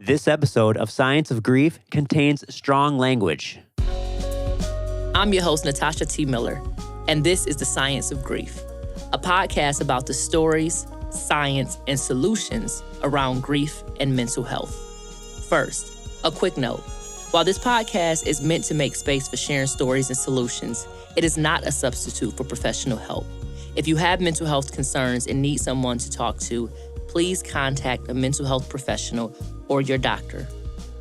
This episode of Science of Grief contains strong language. I'm your host, Natasha T Miller, and this is The Science of Grief, a podcast about the stories, science, and solutions around grief and mental health. First, a quick note. While this podcast is meant to make space for sharing stories and solutions, it is not a substitute for professional help. If you have mental health concerns and need someone to talk to, please contact a mental health professional or your doctor.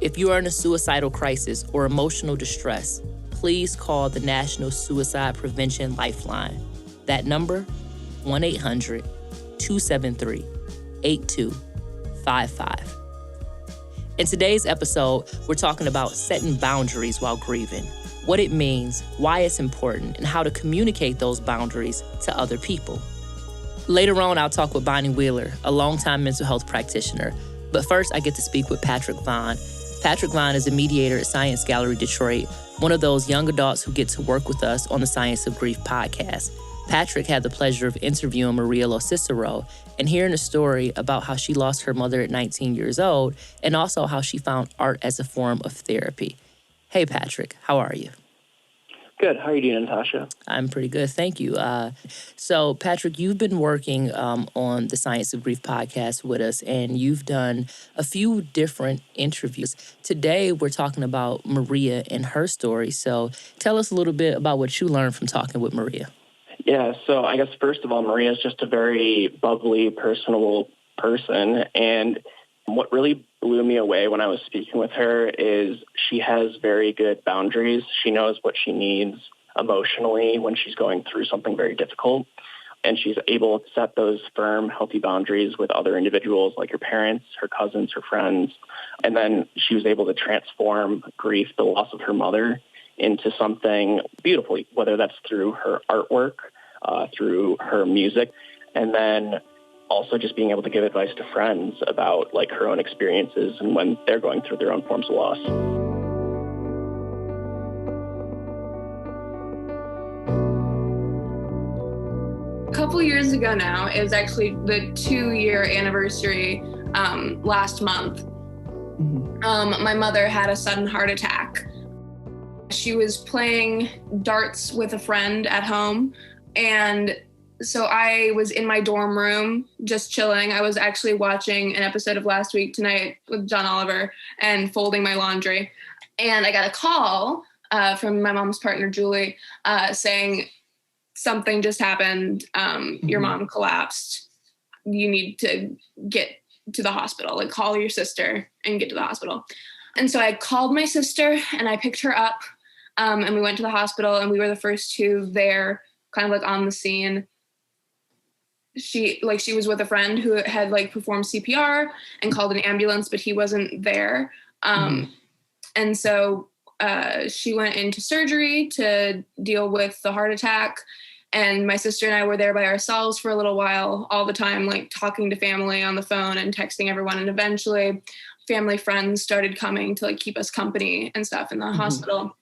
If you are in a suicidal crisis or emotional distress, please call the National Suicide Prevention Lifeline. That number, 1-800-273-8255. In today's episode, we're talking about setting boundaries while grieving, what it means, why it's important, and how to communicate those boundaries to other people. Later on, I'll talk with Bonnie Wheeler, a longtime mental health practitioner. But first, I get to speak with Patrick Vaughn. Patrick Vaughn is a mediator at Science Gallery Detroit, one of those young adults who get to work with us on the Science of Grief podcast. Patrick had the pleasure of interviewing Maria LoCicero and hearing a story about how she lost her mother at 19 years old and also how she found art as a form of therapy. Hey, Patrick, how are you? Good. How are you doing, Natasha? I'm pretty good. Thank you. So, Patrick, you've been working on the Science of Grief podcast with us, and you've done a few different interviews. Today, we're talking about Maria and her story. So tell us a little bit about what you learned from talking with Maria. Yeah, so I guess first of all, Maria is just a very bubbly, personable person. And what really blew me away when I was speaking with her is she has very good boundaries. She knows what she needs emotionally when she's going through something very difficult. And she's able to set those firm, healthy boundaries with other individuals like her parents, her cousins, her friends. And then she was able to transform grief, the loss of her mother, into something beautiful, whether that's through her artwork, through her music, and then also just being able to give advice to friends about like her own experiences and when they're going through their own forms of loss. A couple years ago now, it was actually the 2-year anniversary last month. My mother had a sudden heart attack. She was playing darts with a friend at home, and so I was in my dorm room just chilling. I was actually watching an episode of Last Week Tonight with John Oliver and folding my laundry. And I got a call from my mom's partner, Julie, saying something just happened. Your mom collapsed. You need to get to the hospital. Like, call your sister and get to the hospital. And so I called my sister and I picked her up and we went to the hospital, and we were the first two there, kind of like on the scene. She was with a friend who had like performed CPR and called an ambulance, but he wasn't there. And so she went into surgery to deal with the heart attack. And my sister and I were there by ourselves for a little while, all the time, like talking to family on the phone and texting everyone. And eventually family friends started coming to like keep us company and stuff in the hospital.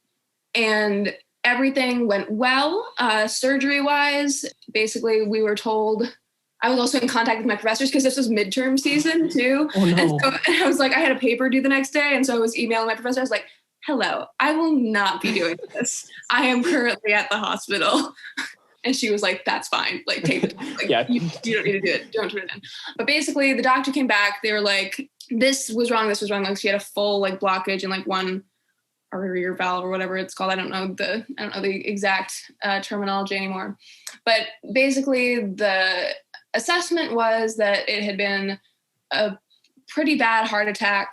And everything went well, surgery-wise. Basically, we were told, I was also in contact with my professors because this was midterm season too. Oh, no. And so I was like, I had a paper due the next day. And so I was emailing my professor. I was like, hello, I will not be doing this. I am currently at the hospital. And she was like, that's fine. Like, take it. Like, Yeah. you don't need to do it. Don't turn it in. But basically, the doctor came back. They were like, this was wrong. This was wrong. Like, she had a full like blockage in like one arterial valve or whatever it's called. I don't know the exact terminology anymore. But basically, the assessment was that it had been a pretty bad heart attack,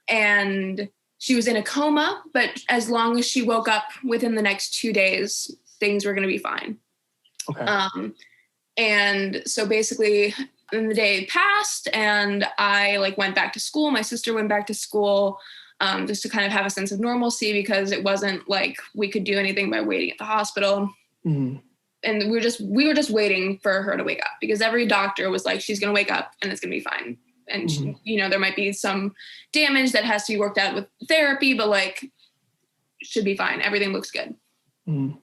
and she was in a coma. But as long as she woke up within the next 2 days, things were going to be fine. Okay. And so basically, then the day passed, and I like went back to school. My sister went back to school. Just to kind of have a sense of normalcy, because it wasn't like we could do anything by waiting at the hospital. And we were just waiting for her to wake up, because every doctor was like, she's going to wake up and it's going to be fine. And she, there might be some damage that has to be worked out with therapy, but like, should be fine. Everything looks good. And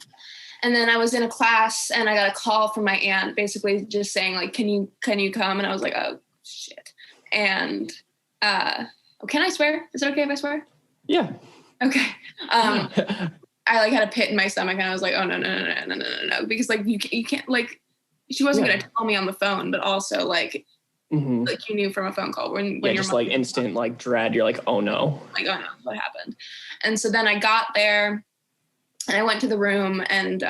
then I was in a class and I got a call from my aunt basically just saying like, can you come? And I was like, oh shit. And Oh, can I swear? Is it okay if I swear? Yeah. Okay. I like had a pit in my stomach, and I was like, oh no, because like you can't, like, she wasn't gonna tell me on the phone, but also like like you knew from a phone call when just like instant like dread. You're like, oh no, what happened? And so then I got there, and I went to the room, and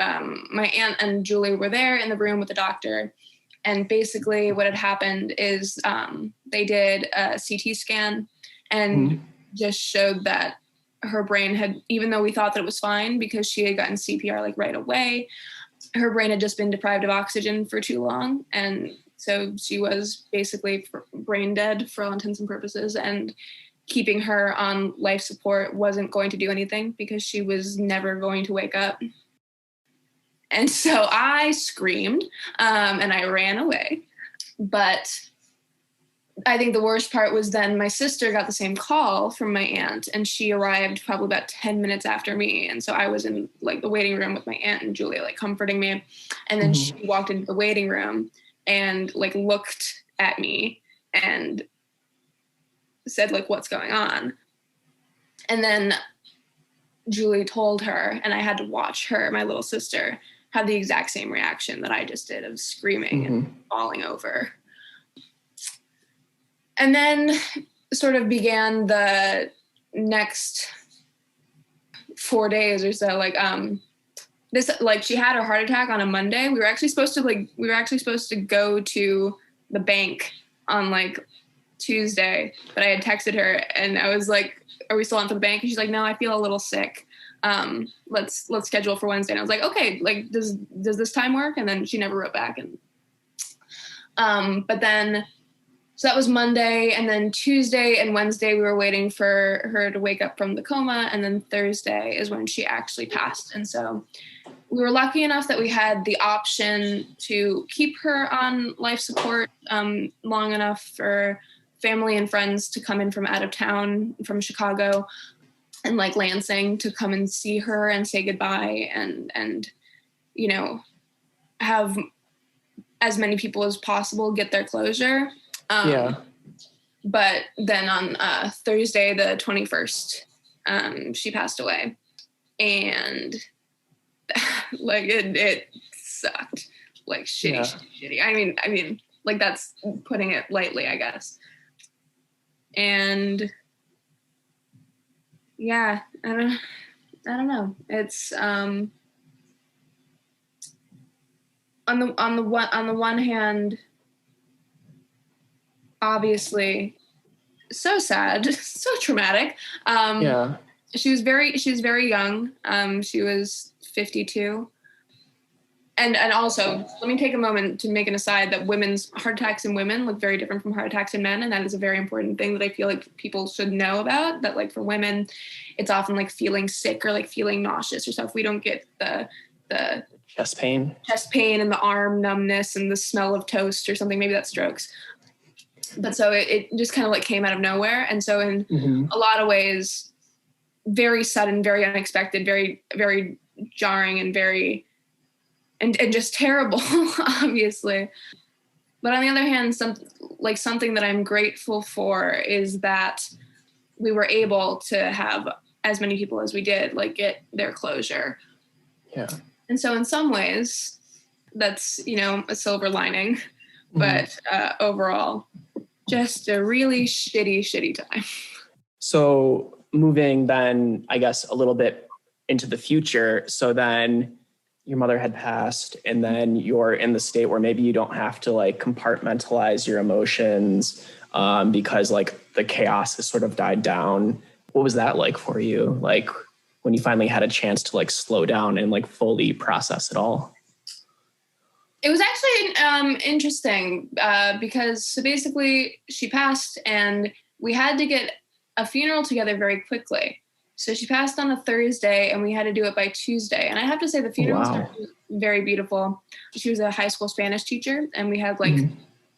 my aunt and Julie were there in the room with the doctor. And basically what had happened is they did a CT scan and just showed that her brain had, even though we thought that it was fine because she had gotten CPR like right away, her brain had just been deprived of oxygen for too long. And so she was basically brain dead for all intents and purposes. And keeping her on life support wasn't going to do anything because she was never going to wake up. And so I screamed and I ran away. But I think the worst part was then my sister got the same call from my aunt, and she arrived probably about 10 minutes after me. And so I was in like the waiting room with my aunt and Julia, like comforting me. And then she walked into the waiting room and like looked at me and said like, what's going on? And then Julie told her, and I had to watch her, my little sister, have the exact same reaction that I just did of screaming and falling over. And then sort of began the next 4 days or so, like, this, like, she had her heart attack on a Monday. We were actually supposed to go to the bank on like Tuesday, but I had texted her and I was like, are we still on for the bank? And she's like, no, I feel a little sick. Let's schedule for Wednesday. And I was like, okay, like, does this time work? And then she never wrote back. And, but then, so that was Monday, and then Tuesday and Wednesday we were waiting for her to wake up from the coma, and then Thursday is when she actually passed. And so we were lucky enough that we had the option to keep her on life support long enough for family and friends to come in from out of town, from Chicago and like Lansing, to come and see her and say goodbye and you know, have as many people as possible get their closure. But then on Thursday, the 21st, she passed away, and like it sucked, like shitty. I mean, like that's putting it lightly, I guess. And yeah, I don't know. It's on the one hand, obviously so sad, so traumatic. She was very young. She was 52. And also, let me take a moment to make an aside that women's heart attacks in women look very different from heart attacks in men. And that is a very important thing that I feel like people should know about, that like for women, it's often like feeling sick or like feeling nauseous or stuff. We don't get the chest pain and the arm numbness and the smell of toast or something. Maybe that's strokes. But so it just kind of like came out of nowhere. And so in a lot of ways, very sudden, very unexpected, very, very jarring and very, and just terrible, obviously. But on the other hand, something that I'm grateful for is that we were able to have as many people as we did, like, get their closure. Yeah. And so in some ways, that's, you know, a silver lining. But overall, just a really shitty time. So moving then, I guess, a little bit into the future. So then your mother had passed, and then you're in the state where maybe you don't have to like compartmentalize your emotions because like the chaos has sort of died down. What was that like for you? Like when you finally had a chance to like slow down and like fully process it all? It was actually interesting because so basically she passed and we had to get a funeral together very quickly. So she passed on a Thursday and we had to do it by Tuesday. And I have to say the funeral was very beautiful. She was a high school Spanish teacher, and we had like,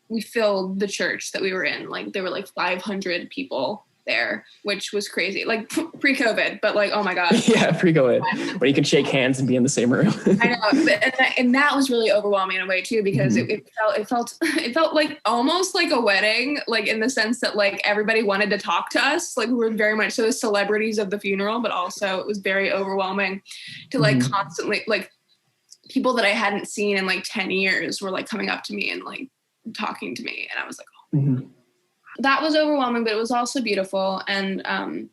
we filled the church that we were in. Like there were like 500 people there, which was crazy. Like pre-COVID, but like, oh my God. Yeah, pre-COVID, when you can shake hands and be in the same room. I know, and that was really overwhelming in a way too, because it felt like almost like a wedding, like in the sense that like everybody wanted to talk to us, like we were very much so the celebrities of the funeral, but also it was very overwhelming to like constantly, like people that I hadn't seen in like 10 years were like coming up to me and like talking to me, and I was like, oh. That was overwhelming, but it was also beautiful. And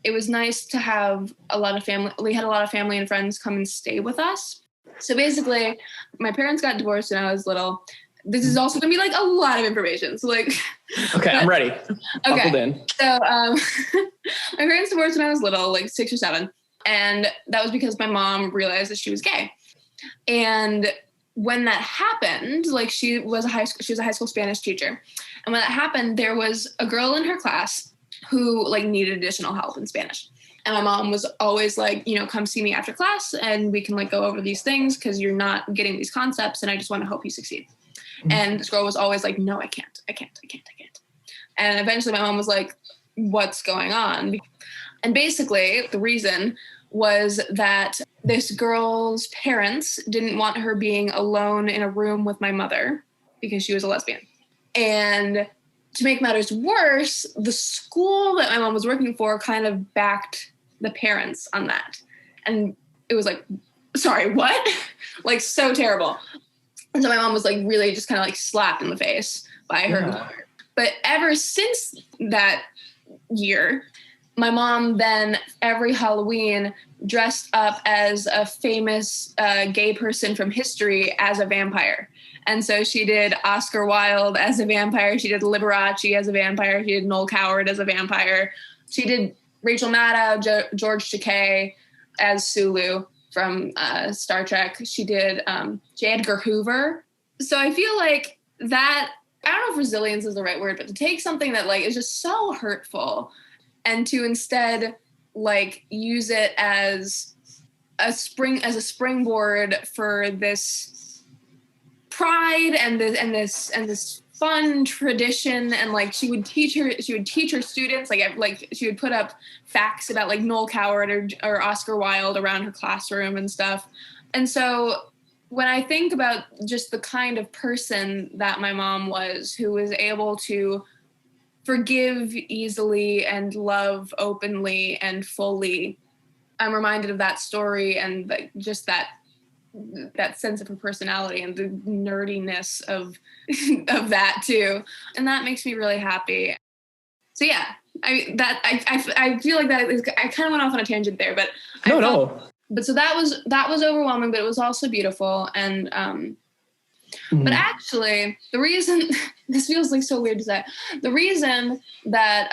it was nice to have a lot of family. We had a lot of family and friends come and stay with us. So basically, my parents got divorced when I was little. This is also going to be like a lot of information. So like, okay, I'm ready. Buckled in. So my parents divorced when I was little, like 6 or 7. And that was because my mom realized that she was gay. And when that happened, like she was a high school Spanish teacher. And when that happened, there was a girl in her class who like needed additional help in Spanish. And my mom was always like, you know, come see me after class and we can like go over these things because you're not getting these concepts and I just want to help you succeed. And this girl was always like, no, I can't. And eventually my mom was like, what's going on? And basically the reason was that this girl's parents didn't want her being alone in a room with my mother because she was a lesbian. And to make matters worse, the school that my mom was working for kind of backed the parents on that. And it was like, sorry, what? Like so terrible. And so my mom was like really just kind of like slapped in the face by her employer. But ever since that year, my mom then every Halloween dressed up as a famous gay person from history as a vampire. And so she did Oscar Wilde as a vampire. She did Liberace as a vampire. She did Noel Coward as a vampire. She did Rachel Maddow, George Takei as Sulu from Star Trek. She did J. Edgar Hoover. So I feel like that, I don't know if resilience is the right word, but to take something that like is just so hurtful and to instead like use it as a springboard for this pride and this fun tradition. And like she would teach her students, like she would put up facts about like Noel Coward or Oscar Wilde around her classroom and stuff. And so when I think about just the kind of person that my mom was, who was able to forgive easily and love openly and fully, I'm reminded of that story and just that sense of her personality and the nerdiness of that too. And that makes me really happy. So yeah, I feel like that is, I kind of went off on a tangent there, but But so that was overwhelming, but it was also beautiful. And but actually the reason this feels like so weird to say, the reason that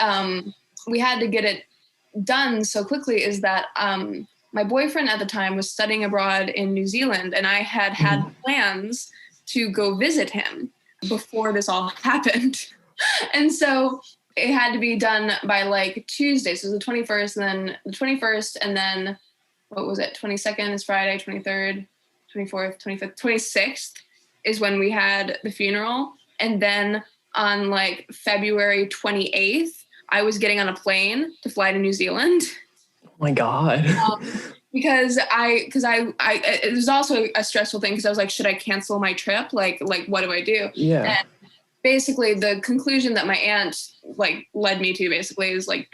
we had to get it done so quickly is that my boyfriend at the time was studying abroad in New Zealand, and I had plans to go visit him before this all happened. And so it had to be done by like Tuesday. So it was the 21st, and then the 21st, and then what was it? 22nd is Friday, 23rd, 24th, 25th, 26th is when we had the funeral. And then on like February 28th, I was getting on a plane to fly to New Zealand. Oh my God. Because it was also a stressful thing because I was like, should I cancel my trip? Like what do I do? Yeah. And basically the conclusion that my aunt like led me to basically is like,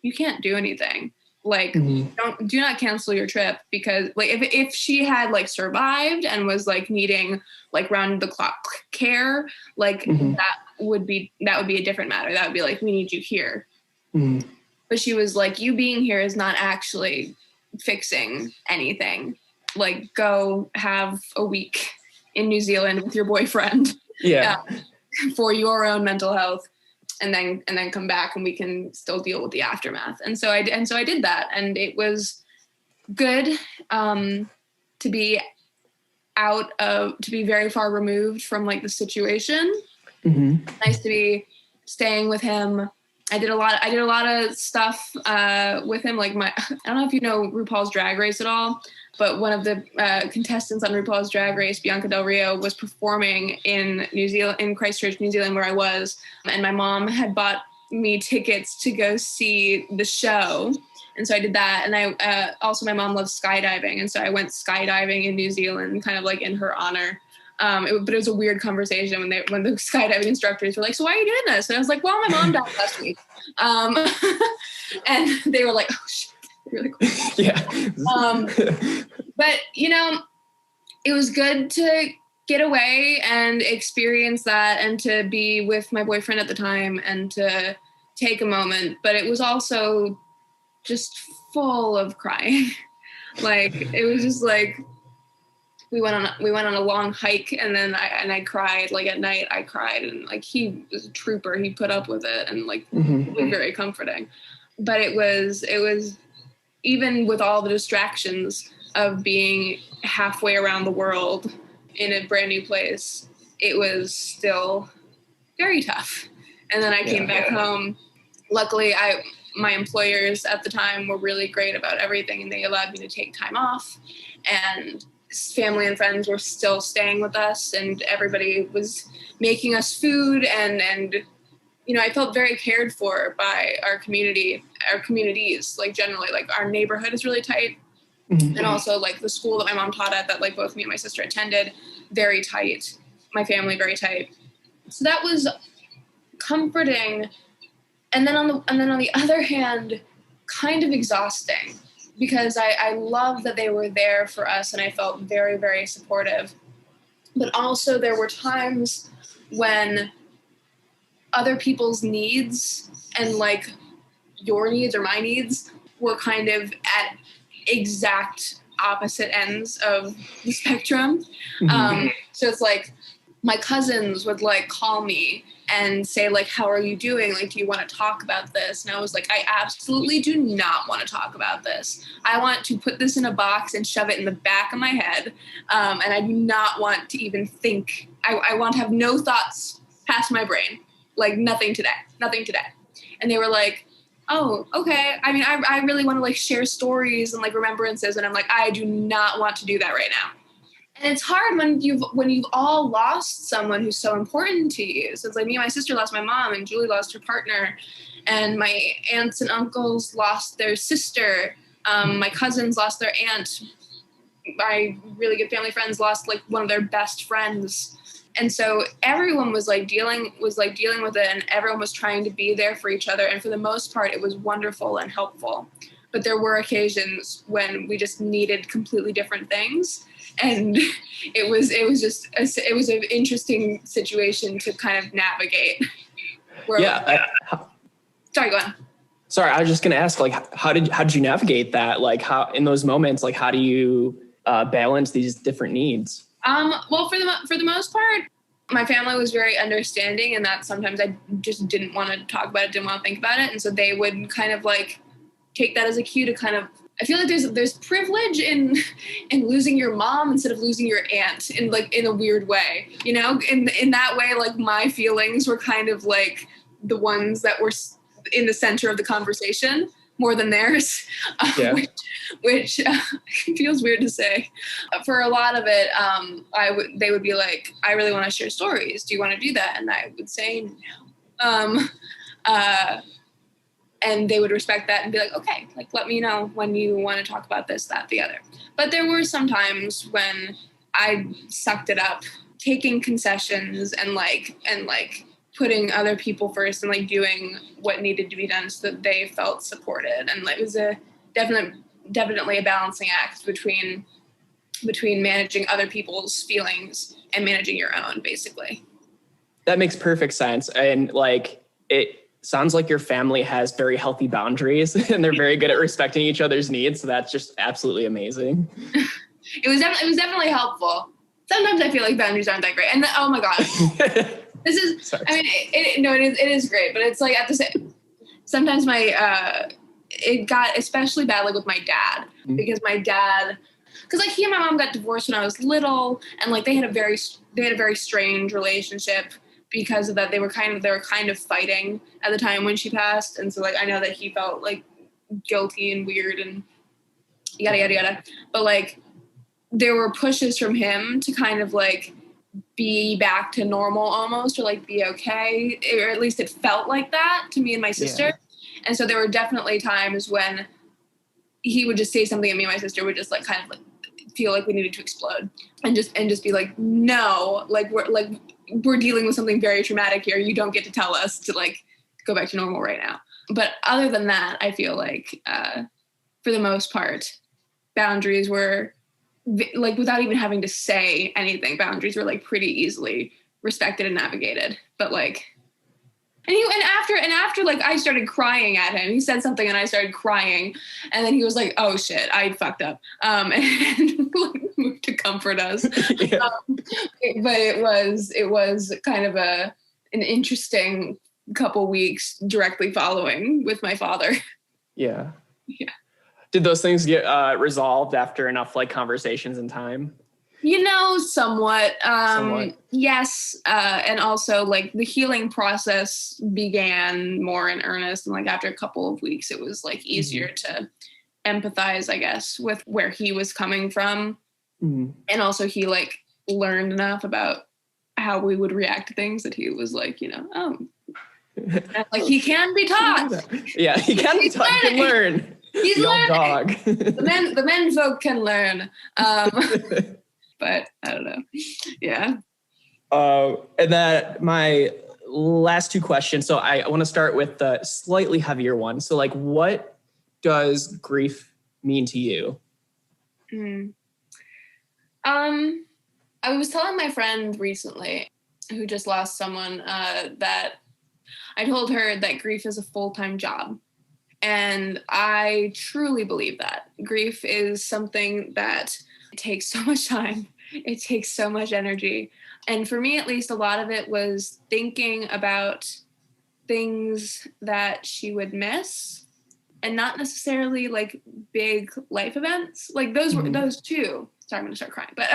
you can't do anything. Like, do not cancel your trip, because like if she had like survived and was like needing like round the clock care, like that would be a different matter. That would be like, we need you here. But she was like, you being here is not actually fixing anything. Like, go have a week in New Zealand with your boyfriend. Yeah. For your own mental health. And then come back and we can still deal with the aftermath. And so I did that, and it was good to be very far removed from like the situation. Nice to be staying with him. I did a lot of stuff with him. Like I don't know if you know RuPaul's Drag Race at all, but one of the contestants on RuPaul's Drag Race, Bianca Del Rio, was performing in New Zealand, in Christchurch, New Zealand, where I was. And my mom had bought me tickets to go see the show. And so I did that. And I also, my mom loves skydiving. And so I went skydiving in New Zealand, kind of like in her honor. But it was a weird conversation when the skydiving instructors were like, so why are you doing this? And I was like, well, my mom died last week. And they were like, oh shit, really cool. Yeah. But it was good to get away and experience that and to be with my boyfriend at the time and to take a moment. But it was also just full of crying. Like, it was just like, we went on a long hike, and then I cried. Like, at night I cried, and like, he was a trooper. He put up with it, and like, it was very comforting. But it was even with all the distractions of being halfway around the world in a brand new place, it was still very tough. And then I came back home. Luckily, my employers at the time were really great about everything, and they allowed me to take time off, and family and friends were still staying with us, and everybody was making us food, and I felt very cared for by our communities, like generally, like our neighborhood is really tight. And also like the school that my mom taught at, that like both me and my sister attended, very tight, my family very tight. So that was comforting. And then on the other hand, kind of exhausting, because I love that they were there for us, and I felt very, very supportive. But also there were times when other people's needs and like your needs or my needs were kind of at exact opposite ends of the spectrum. So it's like my cousins would like call me and say like, how are you doing? Like, do you want to talk about this? And I was like, I absolutely do not want to talk about this. I want to put this in a box and shove it in the back of my head. And I do not want to even think. I want to have no thoughts pass my brain. Like, nothing today. And they were like, oh, okay. I mean, I really want to like share stories and like remembrances. And I'm like, I do not want to do that right now. And it's hard when you've all lost someone who's so important to you. So it's like me and my sister lost my mom, and Julie lost her partner, and my aunts and uncles lost their sister. My cousins lost their aunt. My really good family friends lost like one of their best friends. And so everyone was dealing with it, and everyone was trying to be there for each other. And for the most part, it was wonderful and helpful. But there were occasions when we just needed completely different things. And it was an interesting situation to kind of navigate. Sorry, go on. Sorry, I was just going to ask, like, how did you navigate that? Like, how in those moments, like, how do you balance these different needs? Well, for the most part, my family was very understanding, and that sometimes I just didn't want to talk about it, didn't want to think about it, and so they would kind of like take that as a cue to kind of. I feel like there's privilege in losing your mom instead of losing your aunt in a weird way, in that way. Like, my feelings were kind of like the ones that were in the center of the conversation more than theirs, which feels weird to say. For a lot of it, they would be like, I really want to share stories. Do you want to do that? And I would say no. And they would respect that and be like, okay, like, let me know when you want to talk about this, that, the other. But there were some times when I sucked it up, taking concessions and putting other people first and like doing what needed to be done so that they felt supported. And it was a definitely a balancing act between managing other people's feelings and managing your own, basically. That makes perfect sense. And like, it sounds like your family has very healthy boundaries and they're very good at respecting each other's needs. So that's just absolutely amazing. It was definitely helpful. Sometimes I feel like boundaries aren't that great. And oh my God, this is, sorry. I mean, it is great, but it's like at the same, sometimes it got especially bad, like with my dad, because my dad, because like he and my mom got divorced when I was little, and like they had a very strange relationship because of that. They were kind of fighting at the time when she passed, and so like I know that he felt like guilty and weird and yada yada yada. But like there were pushes from him to kind of like be back to normal almost, or like be okay, or at least it felt like that to me and my sister. Yeah. And so there were definitely times when he would just say something and me and my sister would just like kind of like feel like we needed to explode and just be like, no, like we're dealing with something very traumatic here. You don't get to tell us to like go back to normal right now. But other than that, I feel like for the most part, boundaries were like, without even having to say anything, boundaries were like pretty easily respected and navigated. But like, and after like I started crying at him, he said something and I started crying, and then he was like, oh shit, I fucked up, and like, moved to comfort us. Yeah. But it was kind of an interesting couple weeks directly following with my father. Yeah. Yeah. Did those things get resolved after enough like conversations and time? Somewhat. Somewhat. Yes. And also like the healing process began more in earnest. And like after a couple of weeks, it was like easier to empathize, I guess, with where he was coming from. Mm-hmm. And also he like learned enough about how we would react to things that he was like, like he can be taught. Yeah, he can be taught. He can learn. He's the learning. Old dog. the men folk can learn. But I don't know. Yeah. And then my last two questions. So I want to start with the slightly heavier one. So like, what does grief mean to you? I was telling my friend recently who just lost someone that I told her that grief is a full-time job. And I truly believe that. Grief is something that takes so much time. It takes so much energy. And for me, at least, a lot of it was thinking about things that she would miss and not necessarily like big life events. Like those were those two. Sorry, I'm going to start crying. But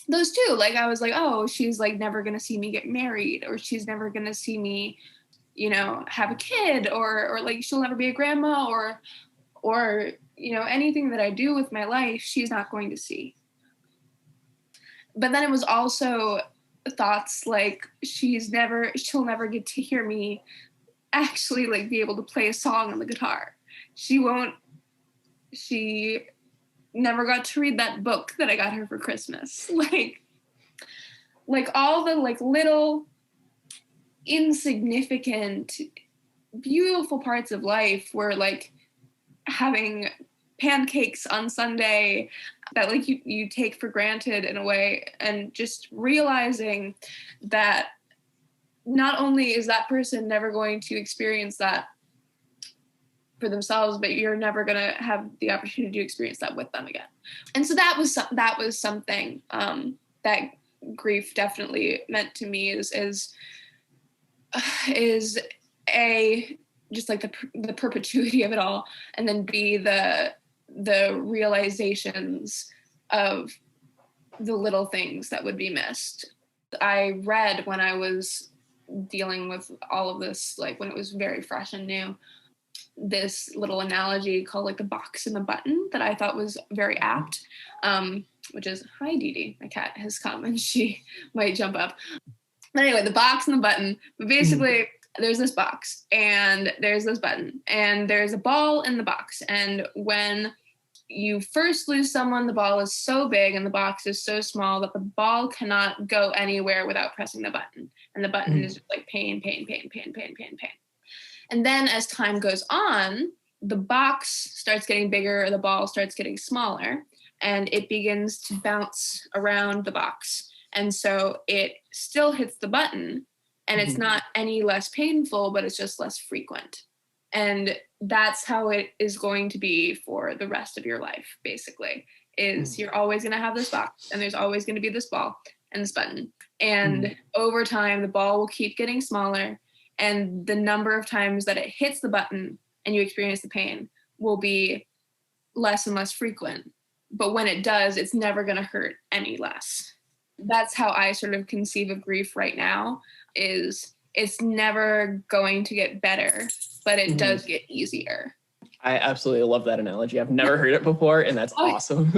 those two, like I was like, oh, she's like never going to see me get married, or she's never going to see me, have a kid, or like she'll never be a grandma, or anything that I do with my life, she's not going to see. But then it was also thoughts like she'll never get to hear me actually like be able to play a song on the guitar. She never got to read that book that I got her for Christmas. Like all the like little insignificant, beautiful parts of life were like having pancakes on Sunday that like you take for granted in a way, and just realizing that not only is that person never going to experience that for themselves, but you're never going to have the opportunity to experience that with them again. And so that was something that grief definitely meant to me is A, just like the perpetuity of it all, and then B, the realizations of the little things that would be missed. I read when I was dealing with all of this, like when it was very fresh and new, this little analogy called like the box and the button that I thought was very apt, which is, hi Dee Dee, my cat has come and she might jump up. But anyway, the box and the button, but basically there's this box and there's this button and there's a ball in the box. And when you first lose someone, the ball is so big and the box is so small that the ball cannot go anywhere without pressing the button. And the button is just like pain, pain, pain, pain, pain, pain, pain. And then as time goes on, the box starts getting bigger, or the ball starts getting smaller, and it begins to bounce around the box. And so it still hits the button, and it's not any less painful, but it's just less frequent. And that's how it is going to be for the rest of your life, basically, is you're always going to have this box, and there's always going to be this ball and this button. And over time, the ball will keep getting smaller, and the number of times that it hits the button and you experience the pain will be less and less frequent. But when it does, it's never going to hurt any less. That's how I sort of conceive of grief right now, is it's never going to get better, but it does get easier. I absolutely love that analogy. I've never heard it before, and that's awesome.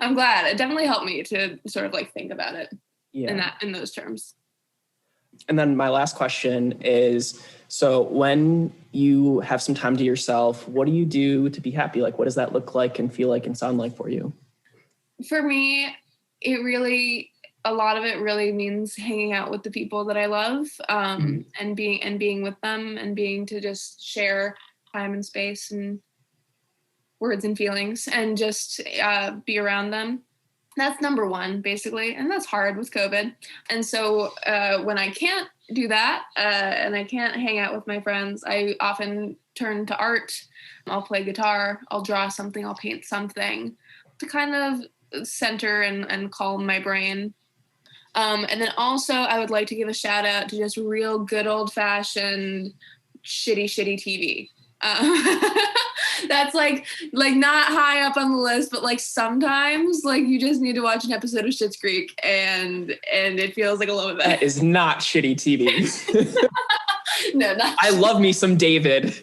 I'm glad. It definitely helped me to sort of like think about it in those terms. And then my last question is, so when you have some time to yourself, what do you do to be happy? Like, what does that look like and feel like and sound like for you? For me, a lot of it really means hanging out with the people that I love, and being with them, and being to just share time and space and words and feelings, and just be around them. That's number one, basically. And that's hard with COVID. And so when I can't do that and I can't hang out with my friends, I often turn to art. I'll play guitar, I'll draw something, I'll paint something to kind of center and calm my brain. And then also I would like to give a shout out to just real good old fashioned shitty TV. That's like not high up on the list, but like sometimes like you just need to watch an episode of Schitt's Creek and it feels like a little bit. That is not shitty TV. No, not. I love me some David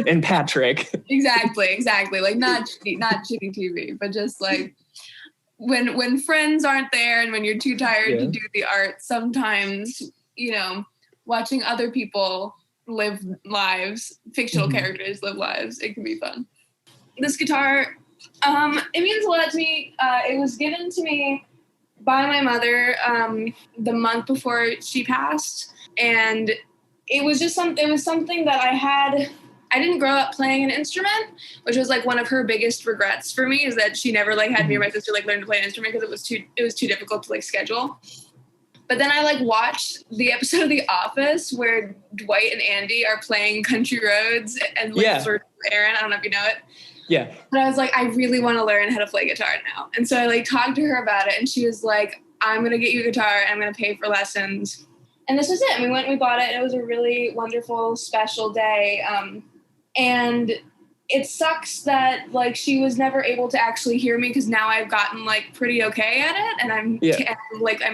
and Patrick. Exactly. Like not shitty TV, but just like when friends aren't there and when you're too tired to do the art, sometimes, watching other people live lives, fictional characters live lives, it can be fun. This guitar, it means a lot to me. It was given to me by my mother the month before she passed, and it was something that I didn't grow up playing an instrument, which was like one of her biggest regrets for me, is that she never like had me or my sister like learn to play an instrument because it was too difficult to like schedule. But then I like watched the episode of The Office where Dwight and Andy are playing Country Roads and like for Aaron. I don't know if you know it. Yeah. But I was like, I really want to learn how to play guitar now. And so I like talked to her about it, and she was like, I'm going to get you a guitar and I'm going to pay for lessons. And this was it. And we went and we bought it, and it was a really wonderful, special day. And it sucks that like she was never able to actually hear me, because now I've gotten like pretty okay at it, and I'm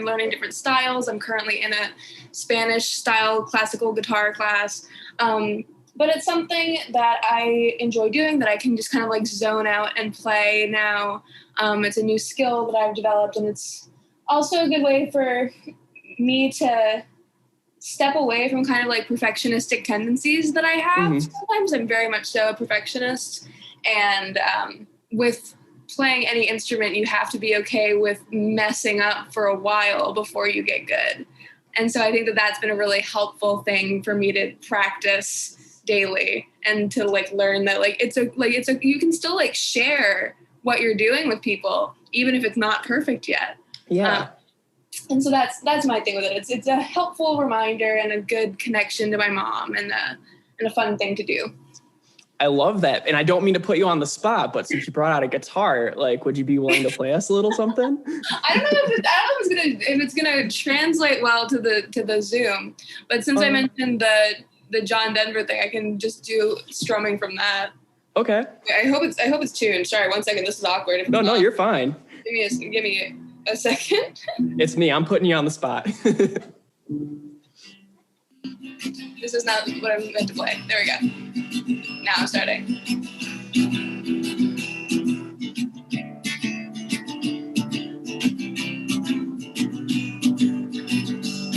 learning different styles. I'm currently in a Spanish style classical guitar class. But it's something that I enjoy doing, that I can just kind of like zone out and play now. It's a new skill that I've developed, and it's also a good way for me to step away from kind of like perfectionistic tendencies that I have. Sometimes I'm very much so a perfectionist, and with playing any instrument, you have to be okay with messing up for a while before you get good. And so I think that that's been a really helpful thing for me to practice daily, and to like learn that like you can still like share what you're doing with people, even if it's not perfect yet. And so that's my thing with it. It's a helpful reminder and a good connection to my mom, and a fun thing to do. I love that. And I don't mean to put you on the spot, but since you brought out a guitar, like, would you be willing to play us a little something? I don't know if it's gonna translate well to the Zoom, but since I mentioned the John Denver thing, I can just do strumming from that. Okay. I hope it's tuned. Sorry, 1 second. This is awkward. No, you're fine. Give me a second. It's me. I'm putting you on the spot. This is not what I'm meant to play. There we go. Now I'm starting.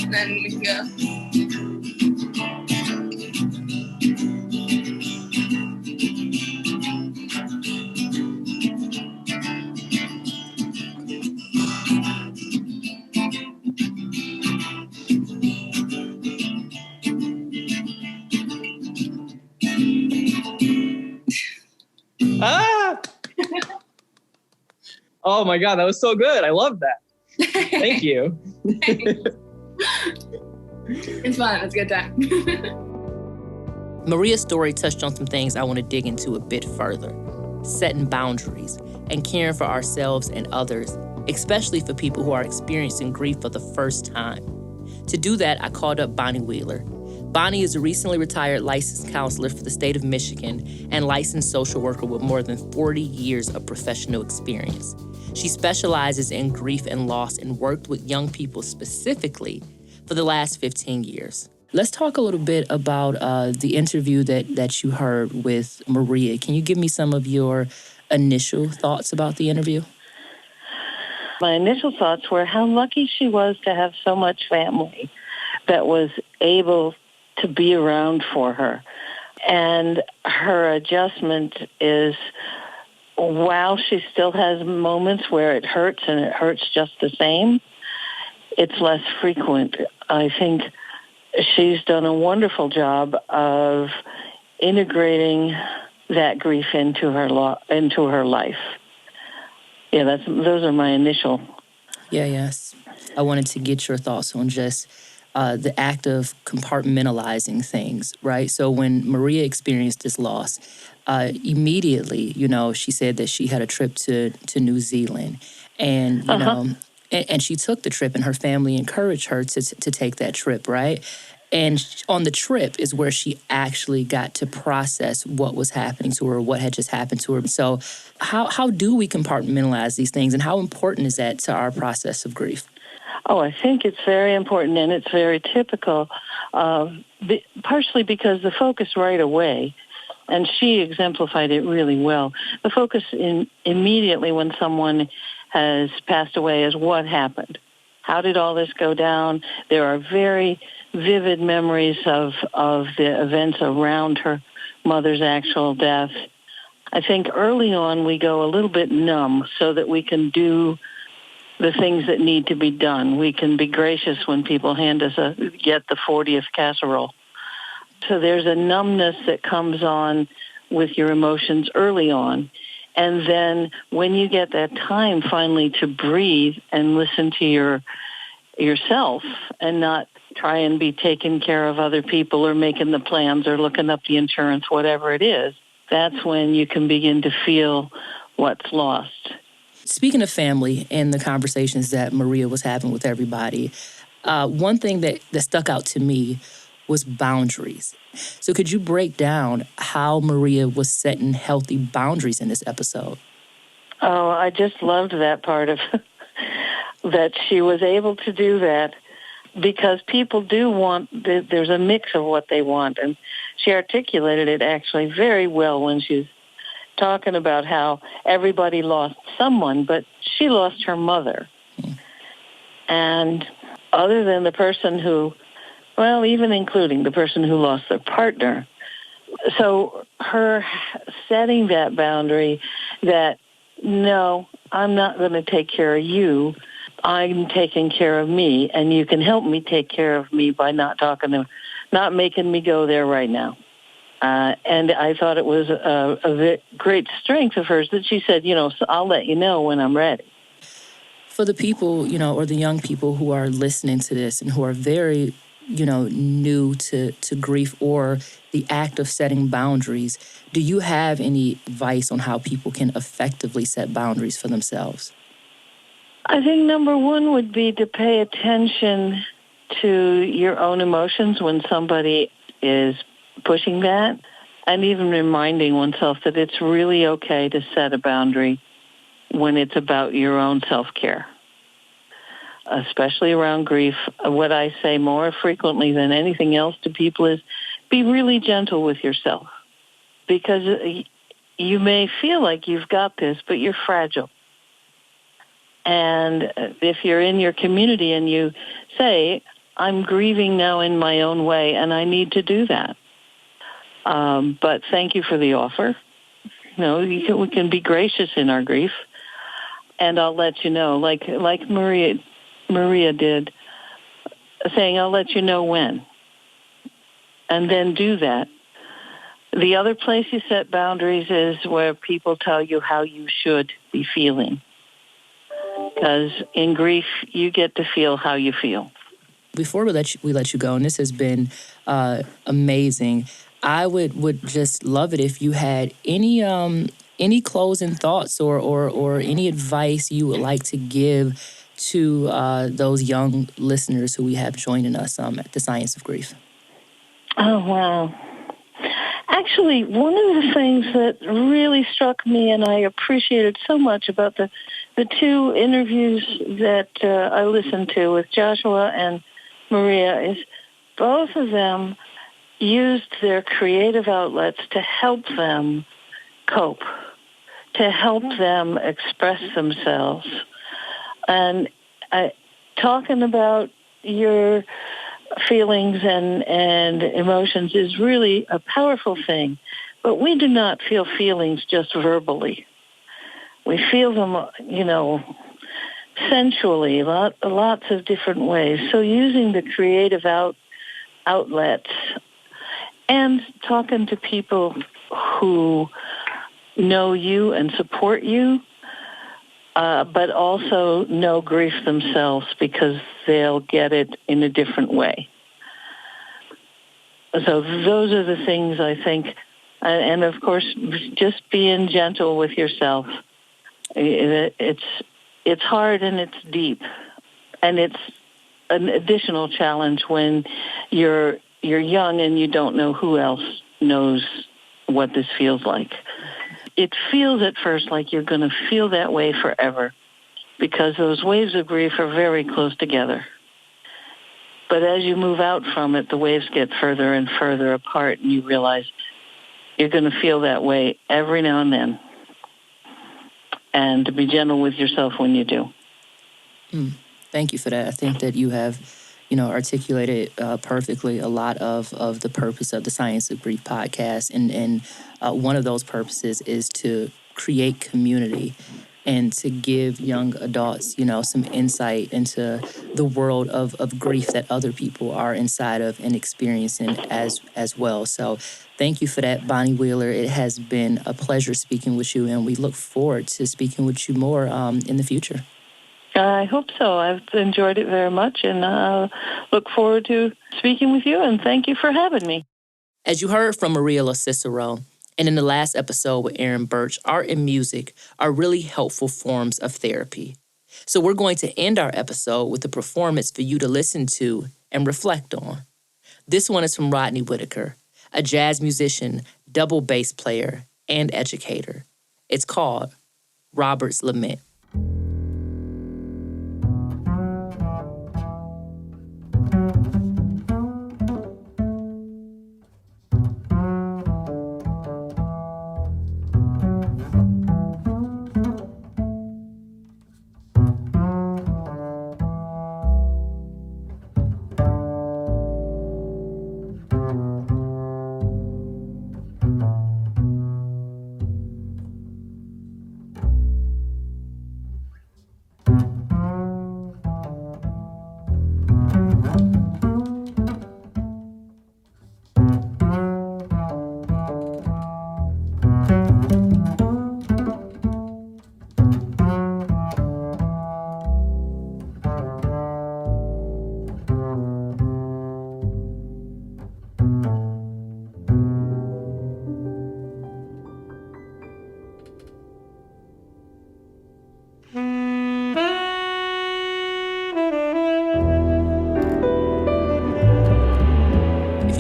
And then we can go. Oh my God, that was so good. I love that. Thank you. It's fun. It's a good time. Maria's story touched on some things I want to dig into a bit further. Setting boundaries and caring for ourselves and others, especially for people who are experiencing grief for the first time. To do that, I called up Bonnie Wheeler. Bonnie is a recently retired licensed counselor for the state of Michigan and licensed social worker with more than 40 years of professional experience. She specializes in grief and loss and worked with young people specifically for the last 15 years. Let's talk a little bit about the interview that you heard with Maria. Can you give me some of your initial thoughts about the interview? My initial thoughts were how lucky she was to have so much family that was able to be around for her. And her adjustment is, while she still has moments where it hurts and it hurts just the same, it's less frequent. I think she's done a wonderful job of integrating that grief into her life. Yeah, those are my initial. Yes. I wanted to get your thoughts on just the act of compartmentalizing things, right? So when Maria experienced this loss, immediately, she said that she had a trip to New Zealand, and and she took the trip, and her family encouraged her to take that trip, right? And on the trip is where she actually got to process what was happening to her, what had just happened to her. So how do we compartmentalize these things, and how important is that to our process of grief? Oh, I think it's very important, and it's very typical, partially because the focus right away, and she exemplified it really well, the focus immediately when someone has passed away is what happened. How did all this go down? There are very vivid memories of the events around her mother's actual death. I think early on we go a little bit numb so that we can do the things that need to be done. We can be gracious when people hand us get the 40th casserole. So there's a numbness that comes on with your emotions early on. And then when you get that time finally to breathe and listen to yourself and not try and be taking care of other people or making the plans or looking up the insurance, whatever it is, that's when you can begin to feel what's lost. Speaking of family and the conversations that Maria was having with everybody, one thing that stuck out to me was boundaries. So could you break down how Maria was setting healthy boundaries in this episode? Oh, I just loved that part of that she was able to do that, because people do want, there's a mix of what they want. And she articulated it actually very well when she's talking about how everybody lost someone, but she lost her mother. And other than the person who, well, even including the person who lost their partner. So her setting that boundary that, no, I'm not going to take care of you. I'm taking care of me, and you can help me take care of me by not making me go there right now. And I thought it was a great strength of hers that she said, so I'll let you know when I'm ready. For the people, or the young people who are listening to this and who are very, new to grief or the act of setting boundaries, do you have any advice on how people can effectively set boundaries for themselves? I think number one would be to pay attention to your own emotions when somebody is pushing that, and even reminding oneself that it's really okay to set a boundary when it's about your own self-care, especially around grief. What I say more frequently than anything else to people is be really gentle with yourself, because you may feel like you've got this, but you're fragile. And if you're in your community and you say, I'm grieving now in my own way, and I need to do that. But thank you for the offer. We can be gracious in our grief, and I'll let you know, like Maria did, saying, I'll let you know when, and then do that. The other place you set boundaries is where people tell you how you should be feeling, because in grief, you get to feel how you feel. Before we let you go, and this has been amazing, I would just love it if you had any closing thoughts or any advice you would like to give to those young listeners who we have joining us at the Science of Grief. Oh, wow. Actually, one of the things that really struck me and I appreciated so much about the two interviews that I listened to with Joshua and Maria is both of them used their creative outlets to help them cope, to help them express themselves. And talking about your feelings and emotions is really a powerful thing. But we do not feel feelings just verbally. We feel them, sensually, lots of different ways. So using the creative outlets and talking to people who know you and support you, but also know grief themselves because they'll get it in a different way. So those are the things I think. And of course, just being gentle with yourself. It's hard and it's deep, and it's an additional challenge when you're young and you don't know who else knows what this feels like. It feels at first like you're going to feel that way forever because those waves of grief are very close together. But as you move out from it, the waves get further and further apart, and you realize you're going to feel that way every now and then. And to be gentle with yourself when you do. Thank you for that. I think that you have, articulated perfectly a lot of the purpose of the Science of Grief podcast. And one of those purposes is to create community and to give young adults, some insight into the world of grief that other people are inside of and experiencing as well. So thank you for that, Bonnie Wheeler. It has been a pleasure speaking with you, and we look forward to speaking with you more in the future. I hope so. I've enjoyed it very much, and look forward to speaking with you, and thank you for having me. As you heard from Maria LoCicero, and in the last episode with Aaron Birch, art and music are really helpful forms of therapy. So we're going to end our episode with a performance for you to listen to and reflect on. This one is from Rodney Whitaker, a jazz musician, double bass player, and educator. It's called Robert's Lament.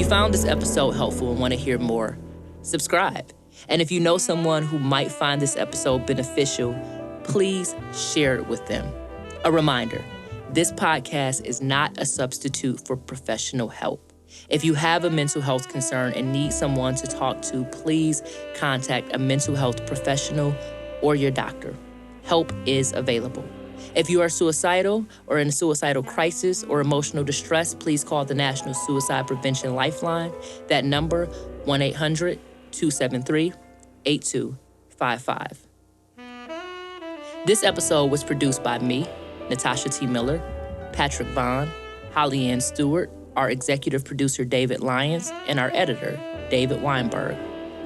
Found this episode helpful and want to hear more, subscribe. And if you know someone who might find this episode beneficial, please share it with them. A reminder, this podcast is not a substitute for professional help. If you have a mental health concern and need someone to talk to, please contact a mental health professional or your doctor. Help is available. If you are suicidal or in a suicidal crisis or emotional distress, please call the National Suicide Prevention Lifeline. That number, 1-800-273-8255. This episode was produced by me, Natasha T Miller, Patrick Vaughn, Holly Ann Stewart, our executive producer, David Lyons, and our editor, David Weinberg.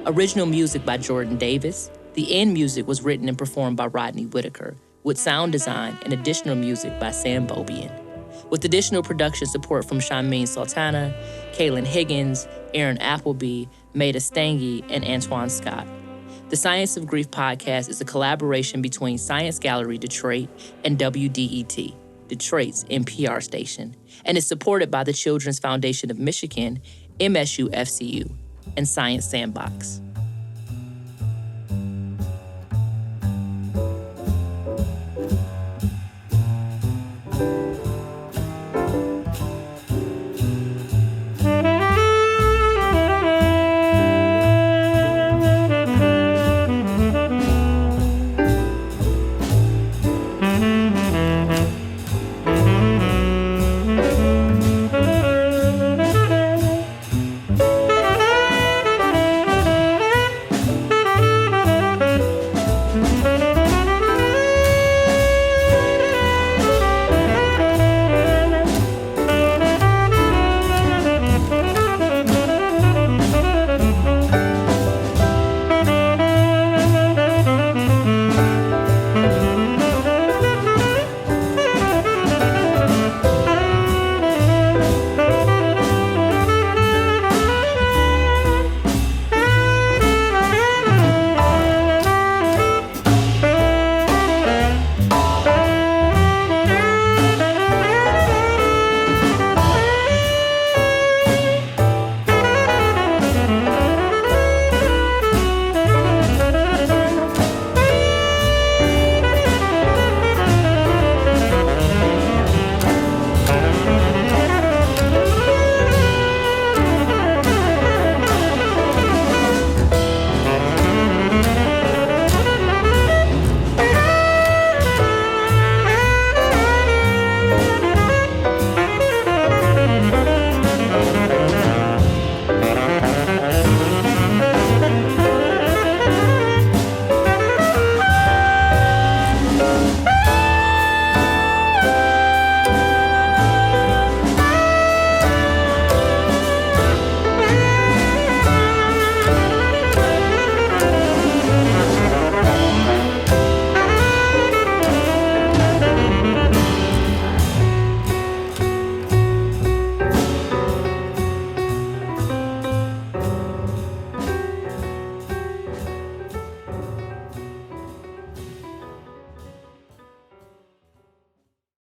Original music by Jordan Davis. The end music was written and performed by Rodney Whitaker, with sound design and additional music by Sam Bobian. With additional production support from Shameen Sultana, Kaylin Higgins, Aaron Appleby, Maida Stange, and Antoine Scott. The Science of Grief podcast is a collaboration between Science Gallery Detroit and WDET, Detroit's NPR station, and is supported by the Children's Foundation of Michigan, MSU FCU, and Science Sandbox.